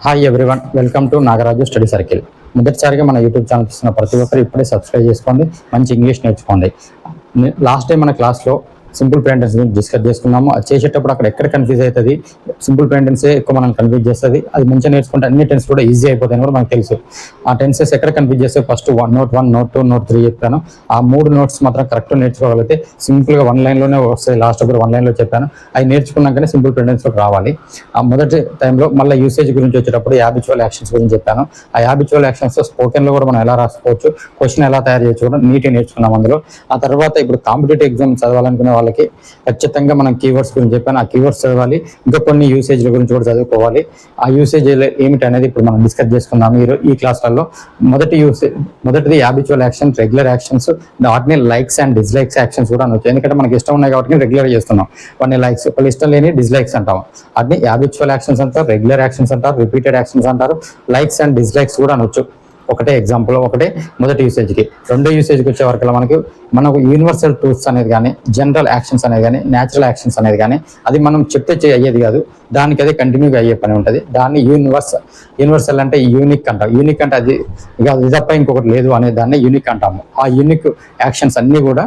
Hi everyone, welcome to Nagaraju study circle. మొదటిసారిగా మన YouTube channel చూస్తున్న ప్రతి ఒక్కరు ఇప్పుడే సబ్స్క్రైబ్ చేసుకోండి, మంచి ఇంగ్లీష్ నేర్చుకోండి. లాస్ట్ టైం మన క్లాస్లో సింపుల్ ప్రెంటెన్స్ గురించి డిస్కస్ చేసుకున్నాము. అది చేసేటప్పుడు అక్కడ ఎక్కడ కన్ఫ్యూజ్ అవుతుంది, సింపుల్ ప్రెంటెన్సే ఎక్కువ మనం కన్ఫ్యూజ్ చేస్తుంది. అది మంచిగా నేర్చుకుంటే అన్ని టెన్స్ కూడా ఈజీ అయిపోతాయని కూడా మనకు తెలుసు. ఆ టెన్సెస్ ఎక్కడ కన్ఫ్యూజ్ చేస్తే ఫస్ట్ నోట్ 1, నోట్ 2, నోట్ 3 చెప్పాను. ఆ 3 నోట్స్ మాత్రం కరెక్ట్ నేర్చుకోగలిగితే సింపుల్గా 1 లైన్లోనే వస్తాయి. లాస్ట్ కూడా 1 లైన్లో చెప్పాను. అవి నేర్చుకున్నాకనే సింపుల్ ప్రెంటెన్స్లోకి రావాలి. ఆ మొదటి టైంలో మళ్ళీ యూసేజ్ గురించి వచ్చేటప్పుడు హ్యాబిచువల్ యాక్షన్స్ గురించి చెప్పాను. ఆ హ్యాబిచువల్ యాక్షన్స్ స్పోకెన్లో కూడా మనం ఎలా రాసుకోవచ్చు, క్వశ్చన్ ఎలా తయారు చేయొచ్చు కూడా నీట్గా నేర్చుకున్నాం అందులో. ఆ తర్వాత ఇప్పుడు కాంపిటేటివ్ ఎగ్జామ్ చదవాలనుకునే వాళ్ళకి ఖచ్చితంగా మనం కీవర్డ్స్ గురించి చెప్పాను. ఆ కీవర్డ్స్ చదవాలి, ఇంకా కొన్ని యూసేజ్ల గురించి కూడా చదువుకోవాలి. ఆ యూసేజ్ ఏమిటి అనేది ఇప్పుడు మనం డిస్కస్ చేసుకుందాం ఈ క్లాస్లలో. మొదటిది హ్యాబిచువల్ యాక్షన్, రెగ్యులర్ యాక్షన్స్. వాటిని లైక్స్ అండ్ డిస్లైక్స్ యాక్షన్స్ కూడా అనొచ్చు. ఎందుకంటే మనకి ఇష్టం ఉన్నాయి కాబట్టి రెగ్యులర్ చేస్తున్నాం. వాటిని లైక్స్, వాళ్ళు ఇష్టం లేని డిస్లైక్స్ అంటాం. వాటిని హ్యాబిచువల్ యాక్షన్స్ అంటారు, రెగ్యులర్ యాక్షన్స్ అంటారు, రిపీటెడ్ యాక్షన్స్ అంటారు, లైక్స్ అండ్ డిస్లైక్స్ కూడా అనొచ్చు. ఒకటే ఎగ్జాంపుల్, ఒకటే మొదటి యూసేజ్కి. రెండో యూసేజ్కి వచ్చే వరకు మనకు యూనివర్సల్ ట్రూత్స్ అనేది కానీ, జనరల్ యాక్షన్స్ అనేది కానీ, న్యాచురల్ యాక్షన్స్ అనేది కానీ, అది మనం చెప్తే అయ్యేది కాదు, దానికి అదే కంటిన్యూగా అయ్యే పని ఉంటుంది. దాన్ని యూనివర్సల్ అంటే యూనిక్ అంటాం. యూనిక్ అంటే అది ఇది తప్ప ఇంకొకటి లేదు అనే దాన్ని యూనిక్ అంటాము. ఆ యూనిక్ యాక్షన్స్ అన్నీ కూడా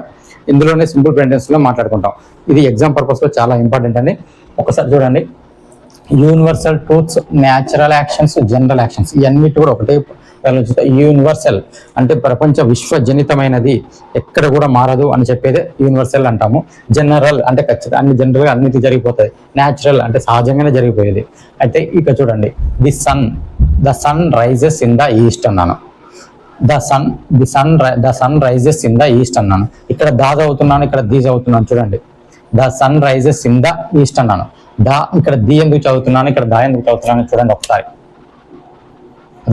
ఇందులోనే సింపుల్ ప్రెంటెన్స్లో మాట్లాడుకుంటాం. ఇది ఎగ్జామ్ పర్పస్లో చాలా ఇంపార్టెంట్ అండి. ఒకసారి చూడండి, universal truths, natural actions, general actions, ఇవన్నిటి కూడా ఒకటే. యూనివర్సల్ అంటే ప్రపంచ విశ్వజనితమైనది, ఎక్కడ కూడా మారదు అని చెప్పేది యూనివర్సల్ అంటాము. జనరల్ అంటే ఖచ్చితంగా అన్ని జనరల్గా అన్నిటి జరిగిపోతుంది. న్యాచురల్ అంటే సహజంగానే జరిగిపోయేది. అయితే ఇక చూడండి, the sun rises in the east అన్నాను. The sun rises in the east అన్నాను. ఇక్కడ దా చదువుతున్నాను, ఇక్కడ దీ చదువుతున్నాను. చూడండి, the sun rises in the east అన్నాను. ఇక్కడ ది ఎందుకు చదువుతున్నాను, ఇక్కడ దా ఎందుకు చదువుతున్నాను చూడండి ఒకసారి.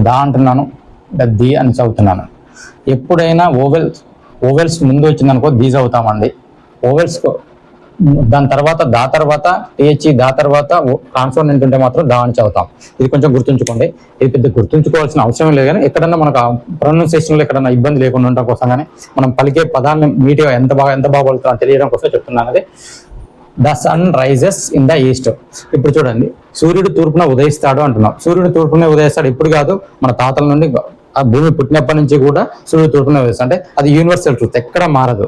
దా అంటున్నాను, ది అని చదువుతున్నాను. ఎప్పుడైనా ఓవెల్స్ ముందు వచ్చిందనుకో ది చదువుతామండి. ఓవెల్స్ దాని తర్వాత టీహెచ్, దా తర్వాత కాన్సోనెంట్ ఉంటే మాత్రం దా అని చదువుతాం. ఇది కొంచెం గుర్తుంచుకోండి. ఇది పెద్ద గుర్తుంచుకోవాల్సిన అవసరం లేదు, కానీ ఎక్కడన్నా మనకు ప్రొనౌన్సియేషన్లో ఎక్కడన్నా ఇబ్బంది లేకుండా ఉండడం కోసం, కానీ మనం పలికే పదాన్ని నీట్గా ఎంత బాగా పలుకుతామో తెలియడం కోసం చెప్తున్నాను. అది the sun rises in the east. ఇప్పుడు చూడండి, సూర్యుడు తూర్పున ఉదయిస్తాడు అంటున్నాం. సూర్యుడు తూర్పునే ఉదయిస్తాడు ఇప్పుడు కాదు, మన తాతల నుండి, ఆ భూమి పుట్టినప్పటి నుంచి కూడా సూర్యుడు తూర్పునే ఉదయిస్తాడు. అంటే అది యూనివర్సల్ ట్రూత్, ఎక్కడ మారదు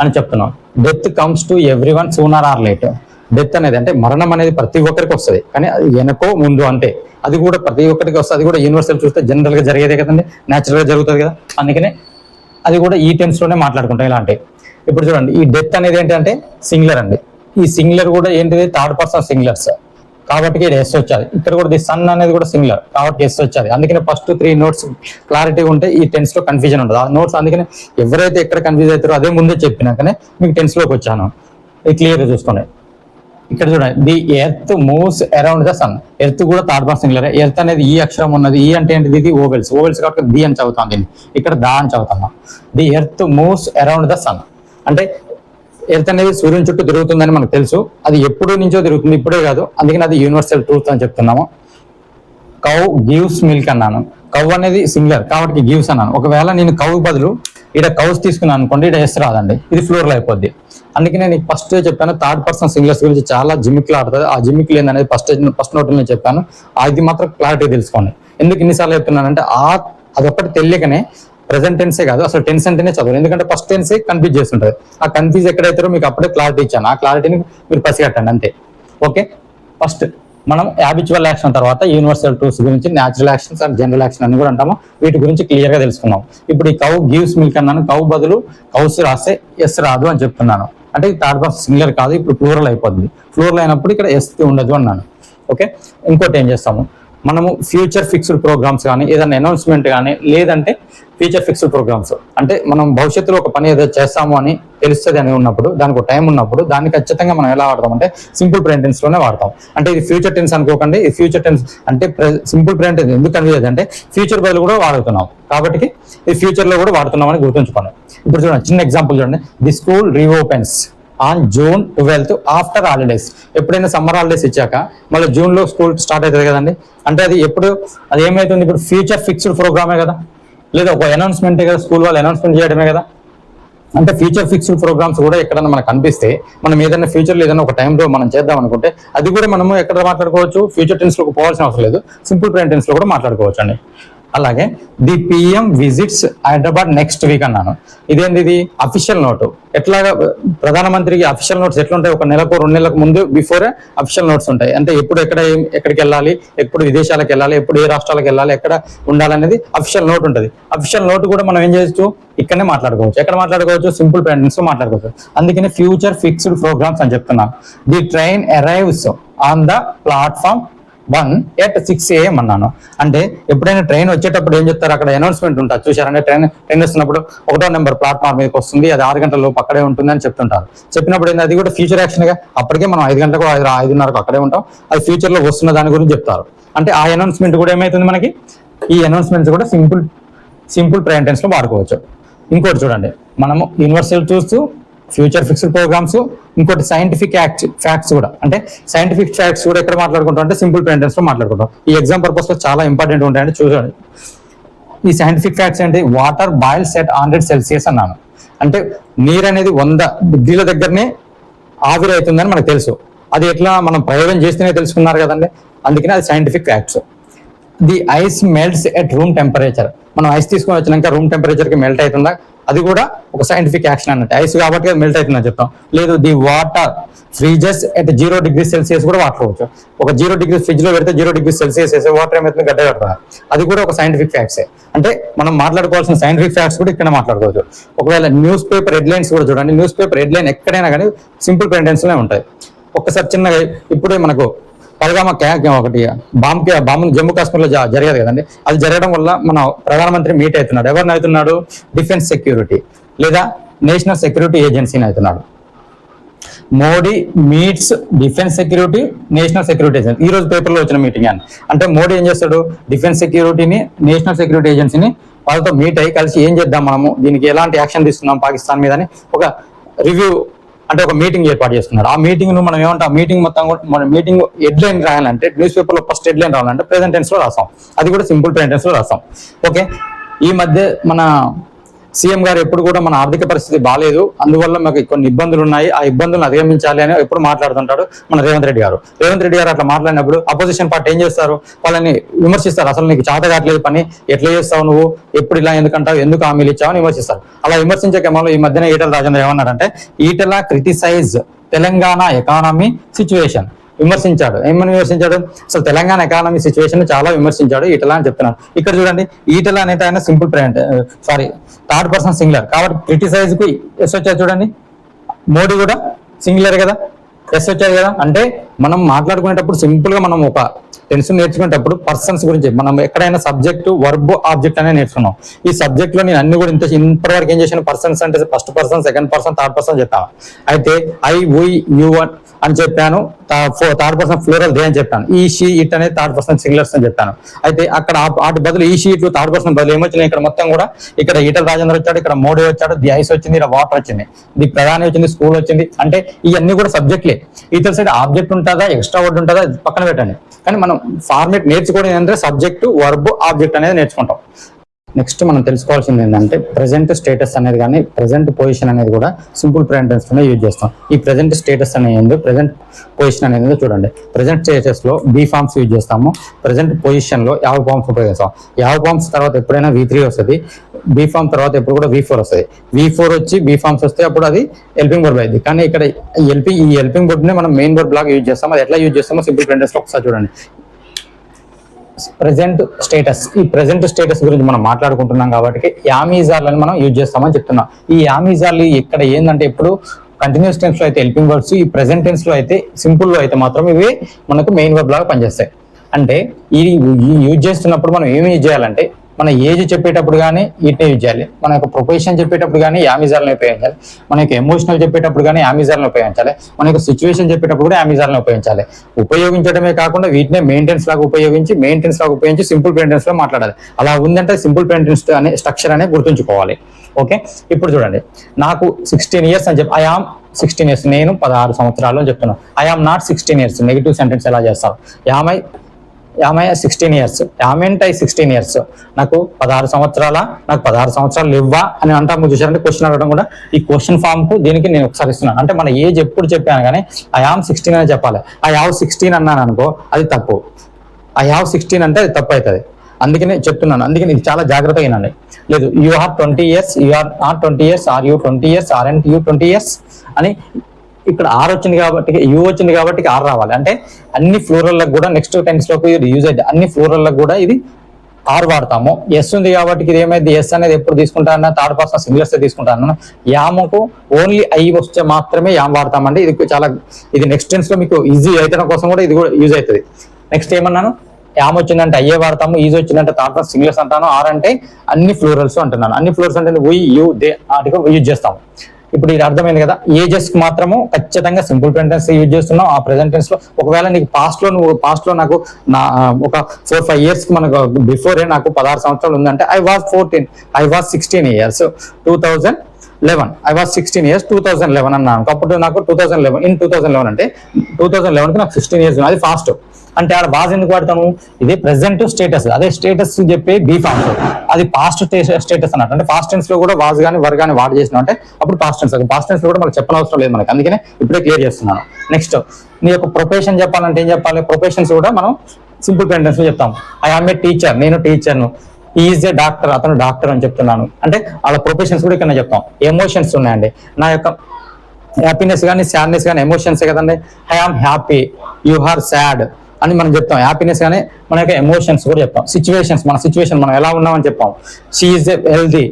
అని చెప్తున్నాం. Death comes to everyone sooner are late. Death అనేది అంటే మరణం అనేది ప్రతి ఒక్కరికి వస్తుంది, కానీ అది వెనకో ముందు అంటే అది కూడా ప్రతి ఒక్కరికి వస్తుంది. అది కూడా యూనివర్సల్ ట్రూత్, జనరల్గా జరిగేదే కదండి, న్యాచురల్గా జరుగుతుంది కదా. అందుకనే అది కూడా ఈ టెన్స్లోనే మాట్లాడుకుంటాం ఇలాంటి. ఇప్పుడు చూడండి, ఈ డెత్ అనేది ఏంటంటే సింగులర్ అండి. ఈ సింగులర్ కూడా ఏంటిది, థర్డ్ పర్సన్ సింగులర్స్ కాబట్టి ఎస్ వచ్చేది. ఇక్కడ కూడా ది సన్ అనేది కూడా సింగులర్ కాబట్టి ఎస్ వచ్చేది. అందుకని ఫస్ట్ 3 నోట్స్ క్లారిటీ ఉంటే ఈ టెన్స్ లో కన్ఫ్యూజన్ ఉంటుంది. ఆ నోట్స్ అందుకని ఎవరైతే ఎక్కడ కన్ఫ్యూజ్ అవుతారో అదే ముందే చెప్పినాకనే మీకు టెన్స్ లోకి వచ్చాను. ఇది క్లియర్గా చూసుకోండి. ఇక్కడ చూడండి, the earth moves around the sun. Earth కూడా థర్డ్ పర్సన్ సింగులర్. ఎర్త్ అనేది ఈ అక్షరం ఉన్నది. ఈ అంటే ఏంటిది, ఇది ఓవెల్స్ కాబట్టి ది అని చదువుతాం. దీన్ని ఇక్కడ దా అని చదువుతాం. The earth moves around the sun అంటే ఎర్త్ అనేది సూర్యుని చుట్టూ తిరుగుతుందని మనకు తెలుసు. అది ఎప్పుడూ నుంచో తిరుగుతుంది, ఇప్పుడే కాదు. అందుకని అది యూనివర్సల్ ట్రూత్ అని చెప్తున్నాము. కౌ గివ్స్ మిల్క్ అన్నాను. కౌ అనేది సింగులర్ కాబట్టి గివ్స్ అన్నాను. ఒకవేళ నేను కౌ బదులు ఇక్కడ కౌస్ తీసుకున్నాను అనుకోండి, ఇక్కడ ఎస్ రాదండి, ఇది ఫ్లోర్లో అయిపోద్ది. అందుకే నేను ఫస్ట్ చెప్పాను, థర్డ్ పర్సన్ సింగులర్స్ గురించి చాలా జిమిక్లు ఆడుతుంది. ఆ జిమిక్లు ఏందనేది ఫస్ట్ నోట్లో నేను చెప్పాను. అది మాత్రం క్లారిటీ తెలుసుకోండి. ఎందుకు ఇన్నిసార్లు చెప్తున్నానంటే అదొక్కటి తెలియకనే ప్రెసెంట్ టెన్సే కాదు, అసలు టెన్స్ అంటేనే చదువు. ఎందుకంటే ఫస్ట్ టెన్సే కన్ఫ్యూజ్ చేస్తుంటుంది. ఆ కన్ఫ్యూజ్ ఎక్కడైతారో మీకు అప్పుడే క్లారిటీ ఇచ్చాను. ఆ క్లారిటీని మీరు పసిగట్టండి అంతే. ఓకే, ఫస్ట్ మనం హ్యాబిచువల్ యాక్షన్ తర్వాత యూనివర్సల్ ట్రూత్స్ గురించి, natural actions and general action అని కూడా అంటాము. వీటి గురించి క్లియర్గా తెలుసుకున్నాం. ఇప్పుడు ఈ కౌ గివ్స్ మిల్క్ అన్నాను. కౌ బదులు కౌస్ రాస్తే ఎస్ రాదు అని చెప్తున్నాను. అంటే ఇది థర్డ్ పర్సన్ సింగులర్ కాదు, ఇప్పుడు ప్లూరల్ అయిపోద్ది. ప్లూరల్ అయినప్పుడు ఇక్కడ ఎస్ ఉండదు అన్నాను. ఓకే, ఇంకోటి ఏం చేస్తాము, మనము ఫ్యూచర్ ఫిక్స్డ్ ప్రోగ్రామ్స్ కానీ, ఏదైనా అనౌన్స్మెంట్ కానీ, లేదంటే ఫ్యూచర్ ఫిక్స్డ్ ప్రోగ్రామ్స్ అంటే మనం భవిష్యత్తులో ఒక పని ఏదో చేస్తాము అని తెలుస్తుంది అని ఉన్నప్పుడు, దానికి ఒక టైం ఉన్నప్పుడు దాన్ని ఖచ్చితంగా మనం ఎలా వాడతాం అంటే సింపుల్ ప్రెజెంట్ లోనే వాడతాం. అంటే ఇది ఫ్యూచర్ టెన్స్ అనుకోకండి. ఈ ఫ్యూచర్ టెన్స్ అంటే సింపుల్ ప్రెజెంట్ ఎందుకు కన్ఫ్యూజ్ అంటే ఫ్యూచర్ బదులు కూడా వాడుతున్నాం కాబట్టి ఇది ఫ్యూచర్ లో కూడా వాడుతున్నాం అని గుర్తుంచుకోండి. ఇప్పుడు చూడండి, చిన్న ఎగ్జాంపుల్ చూడండి. The school reopens on June 12th after holidays. ఎప్పుడైనా సమ్మర్ హాలిడేస్ ఇచ్చాక మళ్ళీ జూన్లో స్కూల్ స్టార్ట్ అవుతుంది కదండి. అంటే అది ఎప్పుడు అది ఏమవుతుంది, ఇప్పుడు ఫ్యూచర్ ఫిక్స్డ్ ప్రోగ్రామే కదా, లేదా ఒక అనౌన్స్మెంటే కదా, స్కూల్ వాళ్ళు అనౌన్స్మెంట్ చేయడమే కదా. అంటే ఫ్యూచర్ ఫిక్స్డ్ ప్రోగ్రామ్స్ కూడా ఎక్కడైనా మనకు కనిపిస్తే మనం ఏదైనా ఫ్యూచర్లో ఏదైనా ఒక టైంలో మనం చేద్దాం అనుకుంటే అది కూడా మనము ఎక్కడ మాట్లాడుకోవచ్చు, ఫ్యూచర్ టెన్స్లోకి పోవాల్సిన అవసరం లేదు, సింపుల్ ప్రెజెంట్ టెన్స్లో కూడా మాట్లాడుకోవచ్చు అండి. అలాగే the PM visits Hyderabad next week అన్నాను. ఇదేంటి, ఇది అఫీషియల్ నోటు. ఎట్లాగా ప్రధానమంత్రికి అఫీషియల్ నోట్స్ ఎట్లుంటాయి, ఒక నెలకు 2 నెలలకు ముందు బిఫోరే అఫీషియల్ నోట్స్ ఉంటాయి. అంటే ఎప్పుడు ఎక్కడికి వెళ్ళాలి, ఎప్పుడు విదేశాలకు వెళ్ళాలి, ఎప్పుడు ఏ రాష్ట్రాలకు వెళ్ళాలి, ఎక్కడ ఉండాలనేది అఫీషియల్ నోట్ ఉంటుంది. అఫీషియల్ నోట్ కూడా మనం ఏం చేయొచ్చు, ఇక్కడనే మాట్లాడుకోవచ్చు. ఎక్కడ మాట్లాడుకోవచ్చు, సింపుల్ ప్రెజెంట్ లో మాట్లాడుకోవచ్చు. అందుకని ఫ్యూచర్ ఫిక్స్డ్ ప్రోగ్రామ్స్ అని చెప్తున్నాం. The train arrives on the platform 1 at 6 AM అన్నాను. అంటే ఎప్పుడైనా ట్రైన్ వచ్చేటప్పుడు ఏం చెప్తారు, అక్కడ అనౌన్స్మెంట్ ఉంటుంది చూసారంటే, ట్రైన్ వస్తున్నప్పుడు 1వ నెంబర్ ప్లాట్ఫామ్ మీదకి వస్తుంది, అది 6 గంటల లోపు అక్కడే ఉంటుంది అని చెప్తుంటారు. చెప్పినప్పుడు ఏంది, అది కూడా ఫ్యూచర్ యాక్షన్ గా, అప్పటికే మనం 5 గంటలకు 5:30కు అక్కడే ఉంటాం, అది ఫ్యూచర్ లో వస్తున్న దాని గురించి చెప్తారు. అంటే ఆ అనౌన్స్మెంట్ కూడా ఏమైతుంది మనకి, ఈ అనౌన్స్మెంట్స్ కూడా సింపుల్ ప్రెజెంట్ టెన్స్ లో వాడుకోవచ్చు. ఇంకోటి చూడండి, మనము యూనివర్సల్ చూస్తూ ఫ్యూచర్ ఫిక్స్డ్ ప్రోగ్రామ్స్, ఇంకోటి సైంటిఫిక్ ఫ్యాక్ట్స్ కూడా. అంటే సైంటిఫిక్ ఫ్యాక్ట్స్ కూడా ఎక్కడ మాట్లాడుకుంటాం అంటే సింపుల్ ప్రెజెంట్ టెన్స్ లో మాట్లాడుకుంటాం. ఈ ఎగ్జామ్ పర్పస్ లో చాలా ఇంపార్టెంట్ ఉంటాయంటే చూడండి. ఈ సైంటిఫిక్ ఫ్యాక్ట్స్ ఏంటి, వాటర్ బాయిల్స్ ఎట్ 100 సెల్సియస్ అన్నాను. అంటే నీరు అనేది 100 డిగ్రీల దగ్గరనే ఆవిరి అవుతుందని మనకు తెలుసు. అది ఎట్లా మనం ప్రయోగం చేస్తేనే తెలుసుకున్నారు కదండి, అందుకని అది scientific facts. The ice melts at room temperature. మనం ఐస్ తీసుకొని వచ్చినాక రూమ్ టెంపరేచర్ కి మెల్ట్ అవుతుందా, అది కూడా ఒక సైంటిఫిక్ యాక్షన్ అన్నట్టు. ఐస్ కాబట్టి అది మెల్ట్ అవుతుందని చెప్తాం. లేదు, the water freezes at 0 degree Celsius కూడా వాడుకోవచ్చు. ఒక 0 డిగ్రీ ఫ్రిడ్జ్ లో పెడితే 0 డిగ్రీ సెల్సియస్ వేసే వాటర్ ఏమైతుంది, గడ్డ కడతారు. అది కూడా ఒక సైంటిఫిక్ ఫ్యాక్ట్సే. అంటే మనం మాట్లాడుకోవాల్సిన సైంటిఫిక్ ఫ్యాక్ట్స్ కూడా ఇక్కడ మాట్లాడుకోవచ్చు. ఒకవేళ న్యూస్ పేపర్ హెడ్లైన్స్ కూడా చూడండి, న్యూస్ పేపర్ హెడ్లైన్ ఎక్కడైనా కానీ సింపుల్ ప్రెజెంట్ టెన్స్ లోనే ఉంటాయి. ఒక్కసారి చిన్నగా ఇప్పుడే మనకు పల్గామా ఒకటి బాంబు జమ్మూ కాశ్మీర్లో జరిగేది కదండి, అది జరగడం వల్ల మన ప్రధానమంత్రి మీట్ అవుతున్నాడు. ఎవరిని అవుతున్నాడు, డిఫెన్స్ సెక్యూరిటీ లేదా నేషనల్ సెక్యూరిటీ ఏజెన్సీని అవుతున్నాడు. Modi meets defence security national security agency. ఈ రోజు పేపర్లో వచ్చిన మీటింగ్ అంటే మోడీ ఏం చేస్తాడు, డిఫెన్స్ సెక్యూరిటీని నేషనల్ సెక్యూరిటీ ఏజెన్సీని వాళ్ళతో మీట్ అయ్యి కలిసి ఏం చేద్దాం, మనము దీనికి ఎలాంటి యాక్షన్ తీసుకున్నాం పాకిస్తాన్ మీద అని ఒక రివ్యూ, అంటే ఒక మీటింగ్ ఏర్పాటు చేస్తున్నారు. ఆ మీటింగ్ ను మనం ఏమంటాం, మీటింగ్ మొత్తం కూడా మన మీటింగ్ హెడ్లైన్ రాయాలంటే న్యూస్ పేపర్ లో ఫస్ట్ హెడ్లైన్ రావాలంటే ప్రెజెంట్ టెన్స్ లో రాస్తాం. అది కూడా సింపుల్ ప్రెజెంట్ టెన్స్ లో రాస్తాం. ఓకే, ఈ మధ్య మన సీఎం గారు ఎప్పుడు కూడా మన ఆర్థిక పరిస్థితి బాగాలేదు, అందువల్ల మాకు కొన్ని ఇబ్బందులు ఉన్నాయి, ఆ ఇబ్బందులను అధిగమించాలి అని ఎప్పుడు మాట్లాడుతుంటాడు మన రేవంత్ రెడ్డి గారు. రేవంత్ రెడ్డి గారు అట్లా మాట్లాడినప్పుడు అపోజిషన్ పార్టీ ఏం చేస్తారు, వాళ్ళని విమర్శిస్తారు. అసలు నీకు చేత కావట్లేదు పని, ఎట్లా చేస్తావు నువ్వు, ఎప్పుడు ఇలా ఎందుకంటావు, ఎందుకు హామీలు ఇచ్చావు అని విమర్శిస్తారు. అలా విమర్శించే క్రమంలో ఈ మధ్యన ఈటల రాజేంద్ర ఏమన్నారంటే, Etela criticize Telangana economy situation. విమర్శించాడు. ఏమని విమర్శించాడు, అసలు తెలంగాణ ఎకానమీ సిచ్యువేషన్ చాలా విమర్శించాడు ఈటల అని చెప్తున్నాడు. ఇక్కడ చూడండి, ఈటల అనేది ఆయన simple present third person singular కాబట్టి క్రిటిసైజ్ కు ఎస్ వచ్చారు చూడండి. మోడీ కూడా సింగులర్ కదా, ఎస్ వచ్చారు కదా. అంటే మనం మాట్లాడుకునేటప్పుడు సింపుల్ గా మనం ఒక టెన్స్ నేర్చుకునేటప్పుడు పర్సన్స్ గురించి మనం ఎక్కడైనా సబ్జెక్టు వర్బ్ ఆబ్జెక్ట్ అనేది నేర్చుకున్నాం. ఈ సబ్జెక్ట్ లో నేను అన్ని కూడా ఇప్పటివరకు ఏం చేశాను, పర్సన్స్ అంటే first person, second person, third person చెప్పాను. అయితే ఐ, వి, యు అని చెప్పాను. థర్డ్ పర్సన్ ఫ్లోరల్ దే అని చెప్పాను. ఈ షీ, ఇట్ అనేది థర్డ్ పర్సన్ సింగులర్స్ అని చెప్పాను. అయితే అక్కడ వాటి బదులు ఈ షీట్లు థర్డ్ పర్సన్ బదులు ఏమొచ్చినాయి, ఇక్కడ మొత్తం కూడా ఇక్కడ ఈటల రాజేంద్ర వచ్చాడు, ఇక్కడ మోడీ వచ్చాడు, ది ఐస్ వచ్చింది, ఇక్కడ వాటర్ వచ్చింది, ది ప్రధాని వచ్చింది, స్కూల్ వచ్చింది. అంటే ఇవన్నీ కూడా సబ్జెక్ట్లే. ఇతర సైడ్ ఆబ్జెక్ట్ ఉంటుందా, ఎక్స్ట్రా వర్డ్ ఉంటుందా, పక్కన పెట్టండి. కానీ మనం ఫార్మేట్ నేర్చుకోవడం ఏంటంటే సబ్జెక్టు, వర్బ్, ఆబ్జెక్ట్ అనేది నేర్చుకుంటాం. నెక్స్ట్ మనం తెలుసుకోవాల్సింది ఏంటంటే ప్రెజెంట్ స్టేటస్ అనేది కానీ ప్రెజెంట్ పొజిషన్ అనేది కూడా సింపుల్ ప్రెజెంట్ టెన్స్ లోనే యూజ్ చేస్తాం. ఈ ప్రెజెంట్ స్టేటస్ అనేది ప్రెజెంట్ పొజిషన్ అనేది చూడండి. ప్రెజెంట్ స్టేటస్ లో బీ ఫార్మ్స్ యూజ్ చేస్తాము. ప్రెజెంట్ పొజిషన్ లో యావ్ ఫార్మ్స్ ఉపయోగిస్తాం. యావ్ ఫార్మ్స్ తర్వాత ఎప్పుడైనా V3 వస్తుంది, బీ ఫార్మ్ తర్వాత ఎప్పుడు కూడా V4 వస్తుంది. V4 వచ్చి బీ ఫార్మ్స్ వస్తే అప్పుడు అది హెల్పింగ్ వర్బ్ అయింది. కానీ ఇక్కడ ఈ హెల్పింగ్ వర్బ్ ని మనం మెయిన్ వర్బ్ లాగా యూజ్ చేస్తాం. అది ఎట్లా యూజ్ చేస్తామో సింపుల్ ప్రెజెంట్ టెన్స్ లో ఒకసారి చూడండి. ప్రెజెంట్ స్టేటస్, ఈ ప్రెజెంట్ స్టేటస్ గురించి మనం మాట్లాడుకుంటున్నాం కాబట్టి యామీజార్లను మనం యూజ్ చేస్తామని చెప్తున్నాం. ఈ యామీజార్లు ఇక్కడ ఏంటంటే ఎప్పుడు కంటిన్యూస్ టెన్స్ లో అయితే హెల్పింగ్ వర్బ్స్, ఈ ప్రెజెంట్ టెన్స్ లో అయితే సింపుల్ లో అయితే మాత్రం ఇవి మనకు మెయిన్ వర్బ్ లాగా పనిచేస్తాయి. అంటే ఈ యూజ్ చేస్తున్నప్పుడు మనం ఏమి యూజ్ చేయాలంటే, మన ఏజ్ చెప్పేటప్పుడు కానీ వీటిని యూజ్ చేయాలి, మన యొక్క ప్రొఫెషన్ చెప్పేటప్పుడు కానీ యామిజార్ని ఉపయోగించాలి, మన యొక్క ఎమోషనల్ చెప్పేటప్పుడు కానీ యామిజార్ని ఉపయోగించాలి, మన యొక్క సిచ్యువేషన్ చెప్పేటప్పుడు కూడా యామిజార్ని ఉపయోగించాలి. ఉపయోగించడమే కాకుండా వీటినే మెయింటెన్స్ లాగా ఉపయోగించి సింపుల్ ప్రెజెంట్ లో మాట్లాడాలి. అలా ఉందంటే సింపుల్ ప్రెజెంట్ అనే స్ట్రక్చర్ అనేది గుర్తుంచుకోవాలి. ఓకే, ఇప్పుడు చూడండి, నాకు 16 years అని చెప్పి ఐ ఆమ్ 16 years, నేను 16 సంవత్సరాలు అని చెప్తున్నాను. I am not 16 years, negative sentence ఎలా చేస్తారు, am I am I 16 years, amn't I 16 years, నాకు 16 సంవత్సరాల, నాకు 16 సంవత్సరాలు ఇవ్వా అని అంటాము చూసారంటే క్వశ్చన్ అడగడం కూడా ఈ క్వశ్చన్ ఫామ్ కు దీనికి నేను ఒకసారి ఇస్తున్నాను. అంటే మన ఏజ్ ఎప్పుడు చెప్పాను కానీ ఐ యామ్ 16 అని చెప్పాలి. ఐ హ్యావ్ 16 అన్నాను అనుకో అది తప్పు. ఐ హ్యావ్ 16 అంటే అది తప్పు అవుతుంది. అందుకనే చెప్తున్నాను. అందుకని ఇది చాలా జాగ్రత్తగా వినండి. లేదు you are 20 years, you are not 20 years, are you 20 years, are and you 20 years అని ఇక్కడ ఆర్ వచ్చింది కాబట్టి యూ వచ్చింది కాబట్టి ఆర్ రావాలి. అంటే అన్ని ఫ్లోరల్లకు కూడా నెక్స్ట్ టెన్స్ లోకి యూజ్ అయితే అన్ని ఫ్లోరల్లకు కూడా ఇది ఆర్ వాడతాము. ఎస్ ఉంది కాబట్టి ఇది ఏమైంది, ఎస్ అనేది ఎప్పుడు తీసుకుంటానన్నా థర్డ్ పర్సన్ సింగులర్స్ తీసుకుంటాను. యామకు ఓన్లీ ఐ వస్తే మాత్రమే యామ్ వాడతామండి. ఇది నెక్స్ట్ టెన్స్ లో మీకు ఈజీ అయితే కోసం కూడా ఇది కూడా యూజ్ అవుతుంది. నెక్స్ట్ ఏమన్నాను, యామ్ వచ్చిందంటే అయ్యే వాడతాము, ఈజ్ వచ్చిందంటే థర్డ్ పర్సన్ సింగులర్స్ అంటాను, ఆర్ అంటే అన్ని ఫ్లోరల్స్ అంటున్నాను. అన్ని ఫ్లోరల్స్ అంటే వి యూ దే వాటికి యూజ్ చేస్తాము. ఇప్పుడు ఇది అర్థమైంది కదా. ఏజెస్ కి మాత్రము ఖచ్చితంగా సింపుల్ ప్రెజెంట్ యూజ్ చేస్తున్నాం. ఆ ప్రెజెంట్ టెన్స్ లో ఒకవేళ నీకు పాస్ట్ లో నాకు ఒక 4-5 years కి మనకు బిఫోర్ నాకు 16 సంవత్సరాలు ఉందంటే I was 16 years 2011, I was 16 years 2011 అన్నాను. అప్పుడు నాకు 2011 అంటే 2011 కి నాకు 16 years అది ఫాస్ట్. అంటే ఆడ వాజ్ ఎందుకు వాడతాము, ఇది ప్రెసెంట్ స్టేటస్, అదే స్టేటస్ చెప్పి బీ ఫామ్స్ అది పాస్ట్ స్టేటస్ అన్నట్టు. అంటే పాస్ట్ టెన్స్ లో కూడా వాజ్ కానీ వర్ కానీ వాడు చేసినా అంటే అప్పుడు పాస్ట్ టెన్స్. పాస్ట్ టెన్స్ లో కూడా మనకు చెప్పనవసరం లేదు మనకి, అందుకనే ఇప్పుడే క్లియర్ చేస్తున్నాను. నెక్స్ట్ నీ యొక్క ప్రొఫెషన్ చెప్పాలంటే ఏం చెప్పాలి, ప్రొఫెషన్స్ కూడా మనం సింపుల్ ప్రెజెంట్ లో చెప్తాం. ఐ ఆమ్ ఏ టీచర్, నేను టీచర్ను. ఈజ్ ఏ డాక్టర్, అతను డాక్టర్ అని చెప్తున్నాను. అంటే వాళ్ళ ప్రొఫెషన్స్ కూడా ఇక్కడ చెప్తాం. ఎమోషన్స్ ఉన్నాయండి, నా యొక్క హ్యాపీనెస్ కానీ సాడ్నెస్ కానీ ఎమోషన్స్ కదండి. I am happy, you are sad అని మనం చెప్తాం. హ్యాపీనెస్ కానీ మన యొక్క ఎమోషన్స్ కూడా చెప్తాం. సిచ్యువేషన్స్, మన సిచ్యువేషన్ మనం ఎలా ఉన్నామని చెప్తాం. షీ ఈజ్ ఏ హెల్దీ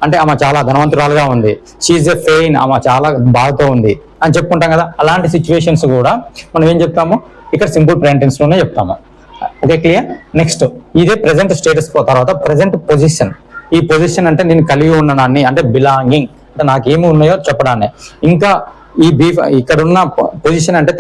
అంటే ఆమె చాలా ధనవంతురాలుగా ఉంది. షీ ఈజ్ ఏ పెయిన్, ఆమె చాలా బాధతో ఉంది అని చెప్పుకుంటాం కదా. అలాంటి సిచ్యువేషన్స్ కూడా మనం ఏం చెప్తాము ఇక్కడ సింపుల్ ప్రెజెంట్ టెన్స్ లోనే చెప్తాము. Okay clear. నెక్స్ట్ ఇదే ప్రెజెంట్ స్టేటస్ తర్వాత ప్రెజెంట్ పొజిషన్. ఈ పొజిషన్ అంటే నేను కలిగి ఉన్నానని, అంటే బిలాంగింగ్ అంటే నాకేమి ఉన్నాయో చెప్పడాన్ని. ఇంకా ఈ ఇక్కడ ఉన్న పొజిషన్ అంటే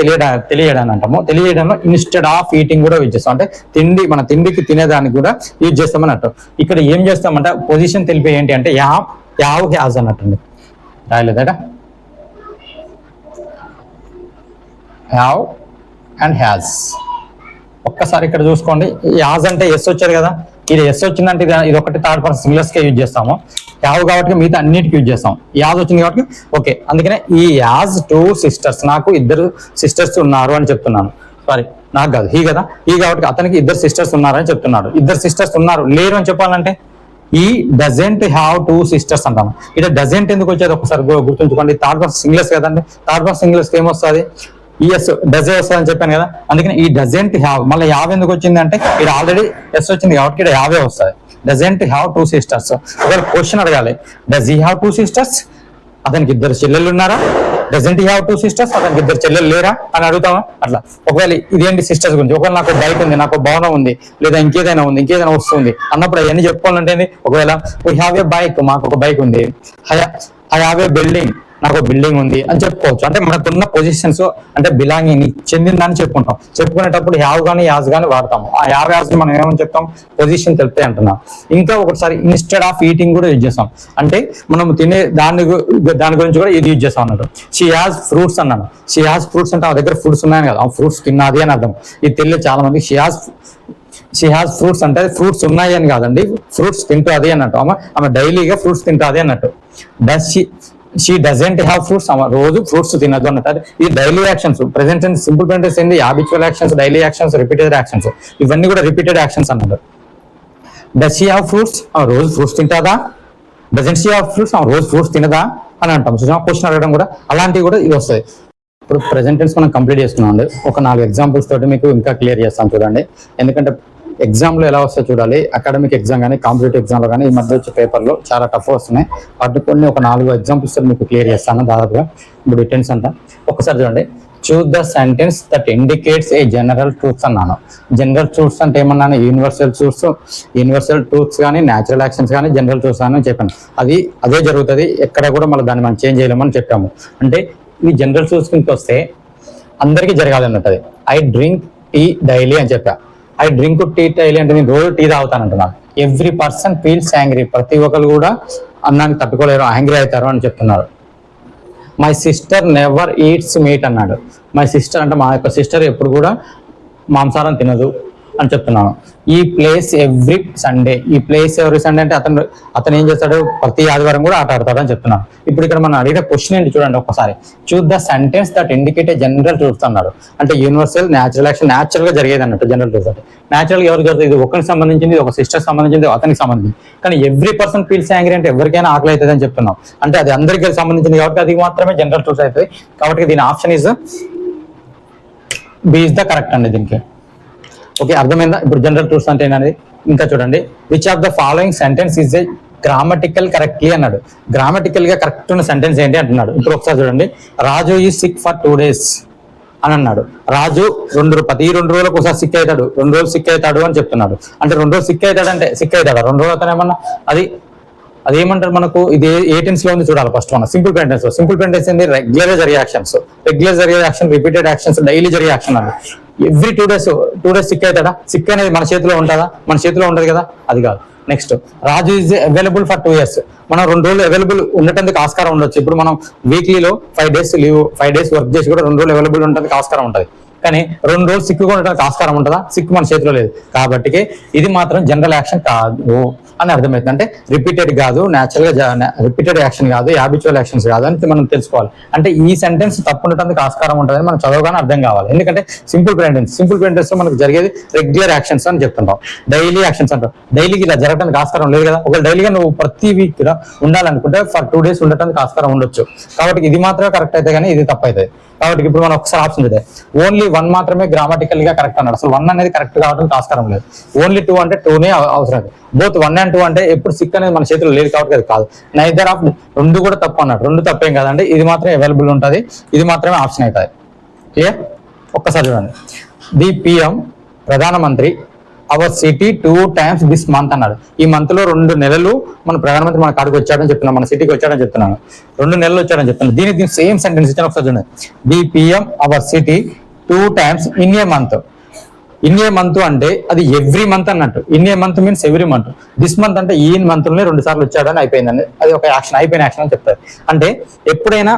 తెలియడాన్ని అంటాము. తెలియడంలో ఇన్స్టెడ్ ఆఫ్ ఈటింగ్ కూడా యూజ్ చేస్తాం. అంటే మన తిండికి తినేదానికి కూడా యూజ్ చేస్తామని అంటాం. ఇక్కడ ఏం చేస్తామంటే పొజిషన్ తెలిపే ఏంటి అంటే యావ్ హ్యాజ్ అన్నట్టు రాయలేదట. హ్యావ్ అండ్ హ్యాజ్ ఒక్కసారి ఇక్కడ చూసుకోండి. యాజ్ అంటే ఎస్ వచ్చారు కదా, ఇది ఎస్ వచ్చిందంటే ఇది ఒకటి థర్డ్ పర్సన్ సింగులర్స్ కే యూజ్ చేస్తాము. యావ్ కాబట్టి మిగతా అన్నిటికీ యూజ్ చేస్తాం. యాజ్ వచ్చింది కాబట్టి ఓకే. అందుకనే ఈ యాజ్ 2 sisters, నాకు 2 sisters ఉన్నారు అని చెప్తున్నాను. సారీ నాకు కాదు, హీ కదా, హీ కాబట్టి అతనికి 2 sisters ఉన్నారని చెప్తున్నాడు. 2 sisters ఉన్నారు, లేరు అని చెప్పాలంటే ఈ డజెంట్ హ్యావ్ 2 sisters అంటాము. ఇక్కడ డజెంట్ ఎందుకు వచ్చేది ఒకసారి గుర్తుంచుకోండి. థర్డ్ పర్సన్ సింగులర్స్ కదండి, థర్డ్ పర్సన్ సింగులర్స్ ఏమొస్తుంది, ఎస్ డజే వస్తుంది అని చెప్పాను కదా. అందుకని ఈ డజెంట్ హ్యావ్ మళ్ళీ యావ్ ఎందుకు వచ్చింది అంటే ఇక్కడ ఆల్రెడీ ఎస్ వచ్చింది కాబట్టి ఇక్కడ యావే వస్తుంది. Doesn't have 2 sisters. ఒకవేళ క్వశ్చన్ అడగాలి, డజ్ హీ హ్యావ్ 2 sisters, అతనికి 2 చెల్లెళ్ళు ఉన్నారా. డజెంట్ హీ హ్యావ్ 2 sisters, అతనికి 2 చెల్లెలు లేరా అని అడుగుతామా. అట్లా ఒకవేళ ఇదేంటి సిస్టర్స్ గురించి, ఒకవేళ నాకు బైక్ ఉంది, నాకు భవనం ఉంది, లేదా ఇంకేదైనా ఉంది, ఇంకేదైనా వస్తుంది అన్నప్పుడు అవన్నీ చెప్పుకోవాలంటే ఒకవేళ వీ హ్యావ్ ఏ బైక్, మాకు ఒక బైక్ ఉంది. ఐ హ్యావ్ ఏ బిల్డింగ్, నాకు బిల్డింగ్ ఉంది అని చెప్పుకోవచ్చు. అంటే మనకున్న పొజిషన్స్ అంటే బిలాంగింగ్ చెందిందని చెప్పుకుంటాం. చెప్పుకునేటప్పుడు హ్యావ్ కానీ యాజ్ కానీ వాడతాము. ఆ హ్యావ్ యాజ్ మనం ఏమని చెప్తాం, పొజిషన్ తెలిపే అంటున్నాం. ఇంకా ఒకసారి ఇన్స్టెడ్ ఆఫ్ ఈటింగ్ కూడా యూజ్ చేస్తాం. అంటే మనం తినే దాని గురించి కూడా ఇది యూజ్ చేస్తాం అన్నట్టు. షీ హాజ్ ఫ్రూట్స్ అన్నాను. షీ హాజ్ ఫ్రూట్స్ అంటే ఆ దగ్గర ఫ్రూట్స్ ఉన్నాయని కదా, ఆ ఫ్రూట్స్ తిన్నది అని అర్థం. ఇది తెలియదు చాలా మంది. షీ హాజ్ ఫ్రూట్స్ అంటే ఫ్రూట్స్ ఉన్నాయి అని కాదండి, ఫ్రూట్స్ తింటుంది అన్నట్టు. ఆమె డైలీగా ఫ్రూట్స్ తింటుంది అన్నట్టు. షీ డజెంట్ హ్యావ్ ఫ్రూట్స్, రోజు ఫ్రూట్స్ తినద్దు అన్నట్టు. ఇది daily actions. Present tense simple present tense ఏంది, habitual actions, daily actions, repeated actions, ఇవన్నీ కూడా రిపీటెడ్ యాక్షన్స్ అన్నట్టు. డస్ షీ హ్యావ్ ఫ్రూట్స్, రోజు ఫ్రూట్స్ తింటాదా. డజెంట్ షీ హ్యావ్ ఫ్రూట్స్, రోజు ఫ్రూట్స్ తినదా అని అంటాం. క్వశ్చన్ అడగడం కూడా అలాంటివి కూడా ఇది వస్తాయి. ఇప్పుడు ప్రెసెంట్ టెన్స్ మనం కంప్లీట్ చేసుకున్నాం అండి. ఒక 4 ఎగ్జాంపుల్స్ తోటి మీకు ఇంకా క్లియర్ చేస్తాం చూడండి. ఎందుకంటే ఎగ్జామ్లో ఎలా వస్తాయో చూడాలి. అకాడమిక్ ఎగ్జామ్ కానీ కాంపిటేటివ్ ఎగ్జామ్లో కానీ ఈ మధ్య వచ్చే పేపర్లో చాలా టఫ్ వస్తున్నాయి. వాటి కొన్ని ఒక 4 ఎగ్జాంపుల్స్ మీకు క్లియర్ చేస్తాను దాదాపుగా. ఇప్పుడు టెన్స్ అంతా ఒకసారి చూడండి. Choose the sentence that indicates a general truths అన్నాను. జనరల్ ట్రూత్స్ అంటే ఏమన్నాను, యూనివర్సల్ ట్రూత్స్ కానీ న్యాచురల్ యాక్షన్స్ కానీ జనరల్ ట్రూత్స్ అని చెప్పాను. అదే జరుగుతుంది, ఎక్కడ కూడా మళ్ళీ దాన్ని మనం చేంజ్ చేయలేమని చెప్పాము. అంటే ఈ జనరల్ ట్రూత్స్ కిందకి వస్తే అందరికీ జరగాలి అన్నట్టు. ఐ డ్రింక్ టీ డైలీ అని చెప్పా. ఐ డ్రింక్ టీ డైలీ అంటే నేను రోజు టీ తాగుతాను అంటున్నాను. ఎవ్రీ పర్సన్ ఫీల్స్ యాంగ్రీ, ప్రతి ఒక్కరు కూడా అన్నానికి తట్టుకోలేరు, యాంగ్రీ అవుతారు అని చెప్తున్నారు. My sister never eats meet అన్నాడు. మై సిస్టర్ అంటే మా యొక్క సిస్టర్ ఎప్పుడు కూడా మాంసాహారం తినదు. అని చెప్తున్నాను. ఈ ప్లేస్ ఎవ్రీ సండే, ఈ ప్లేస్ ఎవ్రీ సండే అంటే అతను ఏం చేస్తాడు, ప్రతి ఆదివారం కూడా ఆట ఆడతాడు అని చెప్తున్నాను. ఇప్పుడు ఇక్కడ మనం అడిగిన క్వశ్చన్ ఏంటి చూడండి ఒకసారి. Choose the sentence that indicate general truths అన్నాడు. అంటే యూనివర్సల్ న్యాచురల్ యాక్షన్, న్యాచురల్ గా జరిగేది అన్నట్టు జనరల్ ట్రూత్స్ అంటే. న్యాచురల్ గా ఎవరు జరుగుతుంది, ఇది ఒకరికి సంబంధించింది, ఒక సిస్టర్ సంబంధించింది, అతనికి సంబంధించింది. కానీ ఎవ్రీ పర్సన్ ఫీల్స్ యాంగ్రీ అంటే ఎవరికైనా ఆకలి అవుతుంది అని చెప్తున్నాం. అంటే అది అందరికీ సంబంధించింది కాబట్టి అది మాత్రమే జనరల్ ట్రూత్స్ అవుతుంది. కాబట్టి దీని option is B is the correct అండి దీనికి. ఓకే, అర్థమైందా? ఇప్పుడు జనరల్ ట్రూత్స్ అంటే ఏంటనేది ఇంకా చూడండి. Which of the following sentence is a grammatical correctly అన్నాడు. గ్రామటికల్ గా కరెక్ట్ ఉన్న సెంటెన్స్ ఏంటి అంటున్నాడు. ఇప్పుడు ఒకసారి చూడండి. రాజు ఈ సిక్ ఫర్ 2 days అని అన్నాడు. రాజు ఈ 2 రోజులకు ఒకసారి సిక్ అవుతాడు, 2 రోజులు సిక్ అవుతాడు అని చెప్తున్నాడు. అంటే 2 రోజులు సిక్ అవుతాడు అంటే సిక్ అవుతాడు, 2 రోజులు అతను ఏమన్నా అది ఏమంటారు మనకు, ఇది ఏ టెన్స్ లో ఉంది చూడాలి ఫస్ట్. మనం simple present tense. Simple present tense ఏంది, రెగ్యులర్ జరిగే యాక్షన్స్, రెగ్యులర్ జరిగే యాక్షన్, రిపీటెడ్ యాక్షన్స్, డైలీ జరిగే యాక్షన్ అండి. ఎవ్రీ 2 days సిక్ అవుతాడా? సిక్ అనేది మన చేతిలో ఉంటుందా? మన చేతిలో ఉండదు కదా, అది కాదు. Next, Raju is available for 2 years. మనం 2 రోజులు అవైలబుల్ ఉండటానికి ఆస్కారం ఉండొచ్చు. ఇప్పుడు మనం వీక్లీలో 5 days లీవ్, 5 days వర్క్ చేసి కూడా 2 రోజులు అవైలబుల్ ఉండడానికి ఆస్కారం ఉంటుంది. కానీ 2 రోజులు సిక్కు ఉండడానికి ఆస్కారం ఉంటుందా? సిక్ మన చేతిలో లేదు. కాబట్టి ఇది మాత్రం జనరల్ యాక్షన్ కాదు అని అర్థమవుతుంది. అంటే రిపీటెడ్ కాదు, న్యాచురల్ గా రిపీటెడ్ యాక్షన్ కాదు, హ్యాబిచువల్ యాక్షన్స్ కాదు అని మనం తెలుసుకోవాలి. అంటే ఈ సెంటెన్స్ తప్పు ఉండటానికి ఆస్కారం ఉంటుందని మనం చదవగానే అర్థం కావాలి. ఎందుకంటే సింపుల్ ప్రెజెంట్ లో మనకు జరిగేది రెగ్యులర్ యాక్షన్స్ అని చెప్తుంటాం. డైలీ యాక్షన్స్ అంటాం. డైలీకి ఇలా జరగడానికి ఆస్కారం లేదు కదా. ఒక డైలీగా నువ్వు ప్రతి వీక్ కూడా ఉండాలనుకుంటే ఫర్ 2 days ఉండటానికి ఆస్కారం ఉండొచ్చు. కాబట్టి ఇది మాత్రమే కరెక్ట్ అయితే కానీ ఇది తప్పు అవుతుంది. కాబట్టి ఇప్పుడు మనం ఒకసారి ఆప్షన్ చూద్దాం. ఓన్లీ 1 మాత్రమే గ్రామటికల్ గా కరెక్ట్ అన్నాడు. అసలు 1 అనేది కరెక్ట్ కావడానికి ఆస్కారం లేదు. ఓన్లీ 2 అంటే 2నే అవసరం. బోత్ 1 and 2 అంటే ఎప్పుడు సిక్ అనేది మన చేతిలో లేదు కాబట్టి అది కాదు. నైదర్ ఆఫ్ 2 కూడా తప్పు అన్నాడు. 2 తప్పేం కాదండి. ఇది మాత్రమే అవైలబుల్ ఉంటుంది, ఇది మాత్రమే ఆప్షన్ అవుతుంది. క్లియర్? ఒక్కసారి చూడండి. ది పిఎం ప్రధానమంత్రి hour city 2 times this month అన్నాడు. ఈ మంత్ లో 2 నెలలు మన ప్రధానమంత్రి మన కాడికి వచ్చాడని చెప్తున్నాను, మన సిటీకి వచ్చాడని చెప్తున్నాను. 2 నెలలు వచ్చాడని చెప్తున్నాను. దీనికి సేమ్ సెంటెన్స్ ఇచ్చాను, ఒకసారి చూడండి. The PM hour city 2 times in a month. In a month అంటే అది ఎవ్రీ మంత్ అన్నట్టు. In a month means every month. This month అంటే ఈ మంత్ లోనే 2 సార్లు వచ్చాడని అయిపోయిందండి. అది ఒక యాక్షన్, అయిపోయిన యాక్షన్ అని చెప్తారు. అంటే ఎప్పుడైనా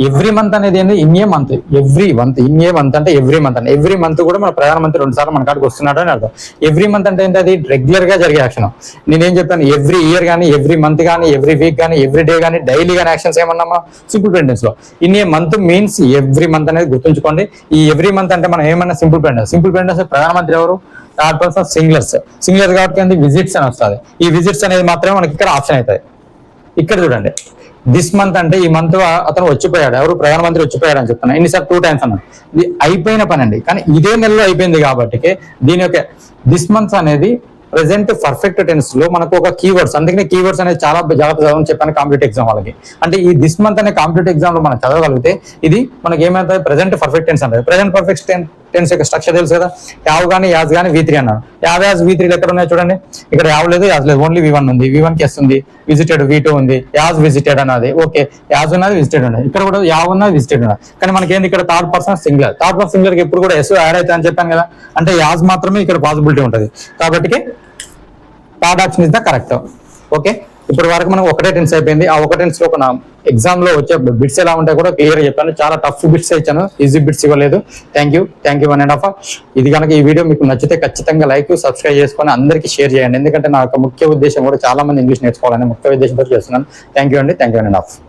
ఎవ్రీ మంత్ అనేది ఏంటి, in a month, every month, in a month అంటే ఎవ్రీ మంత్ అంటే ఎవ్రీ మంత్ కూడా మన ప్రధానమంత్రి 2 సార్లు మన కాడికి వస్తున్నాడు అని అర్థం. ఎవ్రీ మంత్ అంటే ఏంటి, అది రెగ్యులర్ గా జరిగే యాక్షన్. నేనేం చెప్పాను, ఎవ్రీ ఇయర్ కానీ, ఎవ్రీ మంత్ కానీ, ఎవ్రీ వీక్ కానీ, ఎవ్రీ డే కానీ, డైలీ కానీ యాక్షన్స్ ఏమన్నా సింపుల్ ప్రెజెంట్ లో. In a month means every month అనేది గుర్తుంచుకోండి. ఈ ఎవ్రీ మంత్ అంటే మనం ఏమన్నా సింపుల్ ప్రెజెంట్ ప్రధానమంత్రి ఎవరు, థర్డ్ పర్సన్ సింగులర్ కాబట్టి విజిట్స్ అని వస్తుంది. ఈ విజిట్స్ అనేది మాత్రమే మనకి ఇక్కడ ఆప్షన్ అవుతుంది. ఇక్కడ చూడండి. దిస్ మంత్ అంటే ఈ మంత్ అతను వచ్చిపోయాడు, ఎవరు, ప్రధానమంత్రి వచ్చిపోయాడు అని చెప్తున్నాను. ఎన్నిసార్లు 2 times అన్నాడు. ఇది అయిపోయిన పని అండి, కానీ ఇదే నెలలో అయిపోయింది కాబట్టి దీని యొక్క దిస్ మంత్స్ అనేది ప్రెసెంట్ పర్ఫెక్ట్ టెన్స్ లో మనకు ఒక కీవర్డ్స్. అందుకనే కీవర్డ్స్ అనేది చాలా జాగ్రత్త చదవని చెప్పాను కాంపిటేటివ్ ఎగ్జామ్ వాళ్ళకి. అంటే ఈ దిస్ మంత్ అనే కాంపిటేటివ్ ఎగ్జామ్ లో మనం చదవగలిగితే ఇది మనకి ఏమవుతుంది, ప్రెసెంట్ పర్ఫెక్ట్ టెన్స్ అంటే. ప్రెసెంట్ పర్ఫెక్ట్ టెన్స్ యొక్క స్ట్రక్చర్ తెలుసు కదా. యావ్ కానీ యాజ్ కానీ V3 అన్నాడు. యాజ్ V3 ఎక్కడ ఉన్నాయి చూడండి. ఇక్కడ యావ్ లేదు, యాజ్ లేదు, ఓన్లీ V1 ఉంది. V1 కి వస్తుంది. విజిటెడ్ V2 ఉంది. యాజ్ విజిటెడ్ అన్నది ఓకే. యాజ్ ఉన్నది, విజిటెడ్ ఉన్నది. ఇక్కడ కూడా యావ్ ఉన్నది, విజిటెడ్ ఉన్నది. కానీ మనకి ఏంది ఇక్కడ third person singular. Third person singular కి ఎప్పుడు కూడా S యాడ్ అవుతుంది అని చెప్పాను కదా. అంటే యాజ్ మాత్రమే ఇక్కడ పాసిబిలిటీ ఉంటుంది. కాబట్టి third option is the correct. Okay, ఇప్పుడు వరకు మనకు ఒకటే టెన్స్ అయిపోయింది. ఆ ఒక టెన్స్ లో ఒక ఎగ్జామ్ లో వచ్చే బిట్స్ ఎలా ఉంటాయి కూడా క్లియర్ చెప్పాను. చాలా టఫ్ బిట్స్ ఇచ్చాను, ఈజీ బిట్స్ ఇవ్వలేదు. Thank you 1.5. ఇది కనుక ఈ వీడియో మీకు నచ్చితే ఖచ్చితంగా లైక్, సబ్స్క్రైబ్ చేసుకొని అందరికీ షేర్ చేయండి. ఎందుకంటే నా యొక్క ముఖ్య ఉద్దేశం కూడా చాలా మంది ఇంగ్లీష్ నేర్చుకోవాలని ముఖ్య ఉద్దేశంతో చేస్తున్నాను. థ్యాంక్ యూ అండి. 1.5.